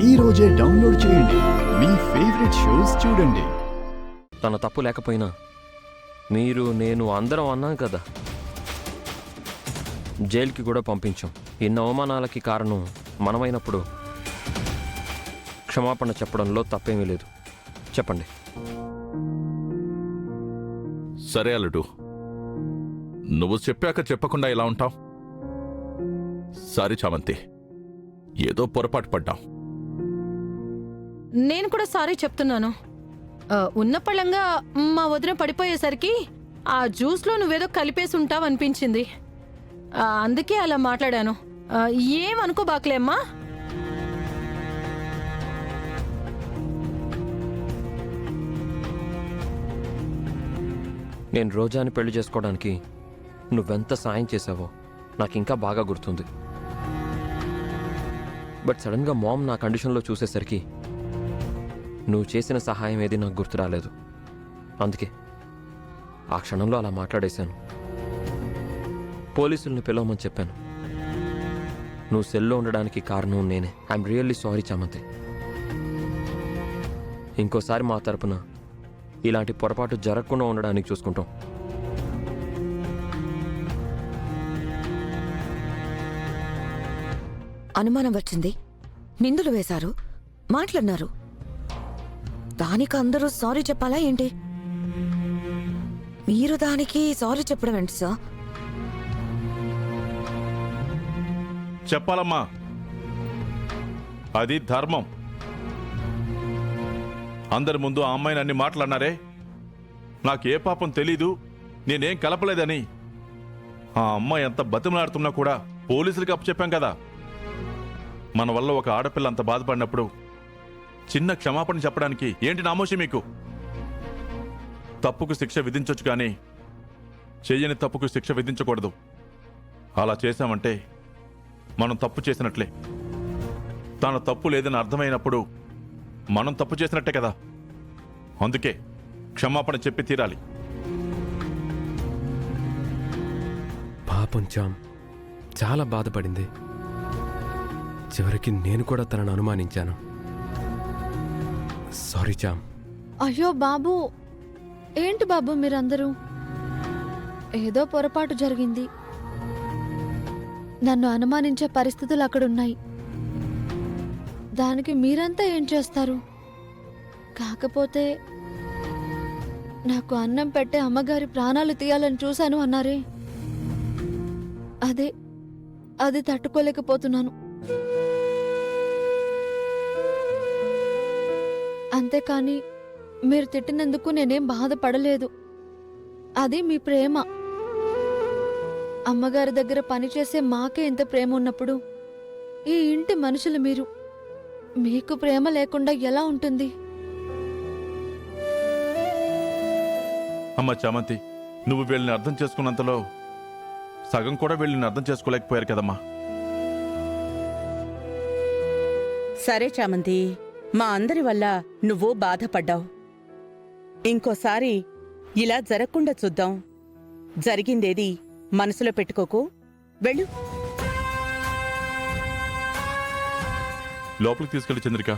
ఈ రోజే డౌన్లోడ్ చేయండి. మీ ఫేవరెట్ షోస్ చూడండి. తన తప్పు లేకపోయినా మీరు నేను అందరం అన్నాం కదా, జైలుకి కూడా పంపించాం. ఇన్ని అవమానాలకి కారణం మనమైనప్పుడు క్షమాపణ చెప్పడంలో తప్పేమీ లేదు. చెప్పండి. సరే అల్లుడు, నువ్వు చెప్పాక చెప్పకుండా ఎలా ఉంటావు? సారీ చామంతి, ఏదో పొరపాటు పడ్డాం. నేను కూడా సారీ చెప్తున్నాను. ఉన్న పళ్ళంగా మా వదిన పడిపోయేసరికి ఆ జ్యూస్లో నువ్వేదో కలిపేసి ఉంటావు అనిపించింది. అందుకే అలా మాట్లాడాను. ఏమనుకోబాకలే అమ్మా. నేను రోజాని పెళ్లి చేసుకోవడానికి నువ్వెంత సాయం చేశావో నాకు ఇంకా బాగా గుర్తుంది. బట్ సడన్గా మామ్ నా కండిషన్లో చూసేసరికి నువ్వు చేసిన సహాయం ఏది నాకు గుర్తు రాలేదు. అందుకే ఆ క్షణంలో అలా మాట్లాడేశాను. పోలీసుల్ని పిలవమని చెప్పాను. నువ్వు సెల్లో ఉండడానికి కారణం నేనే. ఐఎమ్ రియల్లీ సారీ చామంతి. ఇంకోసారి మా తరపున ఇలాంటి పొరపాటు జరగకుండా ఉండడానికి చూసుకుంటాం. అనుమానం వచ్చింది, నిందులు వేశారు, మాట్లాడినారు. దానికి అందరూ సారీ చెప్పాలా ఏంటి? మీరు దానికి సారీ చెప్పడం ఏంటి సార్? చెప్పాలమ్మా, అది ధర్మం. అందరి ముందు ఆ అమ్మాయిని అన్ని మాట్లాడినారే. నాకే పాపం తెలీదు, నేనేం కలపలేదని. ఆ అమ్మాయి ఎంత బతిమలాడుతున్నా కూడా పోలీసులకి అప్పచెప్పాం కదా. మన వల్ల ఒక ఆడపిల్ల అంత బాధపడినప్పుడు చిన్న క్షమాపణ చెప్పడానికి ఏంటి నామోషి మీకు? తప్పుకు శిక్ష విధించొచ్చు కానీ చెయ్యని తప్పుకు శిక్ష విధించకూడదు. అలా చేశామంటే మనం తప్పు చేసినట్లే. తన తప్పు లేదని అర్థమైనప్పుడు మనం తప్పు చేసినట్టే కదా. అందుకే క్షమాపణ చెప్పి తీరాలి. పాపం చామ్ చాలా బాధపడింది. చివరికి నేను కూడా తనను అనుమానించాను. సారీ చామ్. అయ్యో బాబు, ఏంటి బాబు మీరందరూ? ఏదో పొరపాటు జరిగింది. నన్ను అనుమానించే పరిస్థితులు అక్కడున్నాయి. దానికి మీరంతా ఏం చేస్తారు? కాకపోతే నాకు అన్నం పెట్టే అమ్మగారి ప్రాణాలు తీయాలని చూశాను అన్నారే, అది తట్టుకోలేకపోతున్నాను. అంతేకాని మీరు తిట్టినందుకు నేనేం బాధపడలేదు. అది మీ ప్రేమ. అమ్మగారి దగ్గర పనిచేసే మాకే ఇంత ప్రేమ ఉన్నప్పుడు ఈ ఇంటి మనుషులు మీరు, మీకు ప్రేమ లేకుండా ఎలా ఉంటుంది? అమ్మ చామంతి, నువ్వు వీళ్ళని అర్థం చేసుకున్నంతలో సగం కూడా వీళ్ళని అర్థం చేసుకోలేకపోయారు కదమ్మా. సరే చామంతి, మా అందరి వల్ల నువ్వు బాధపడ్డావు. ఇంకోసారి ఇలా జరగకుండా చూద్దాం. జరిగిందేది మనసులో పెట్టుకోకు, వెళ్ళు. లోపలికి తీసుకెళ్ళి చంద్రిక.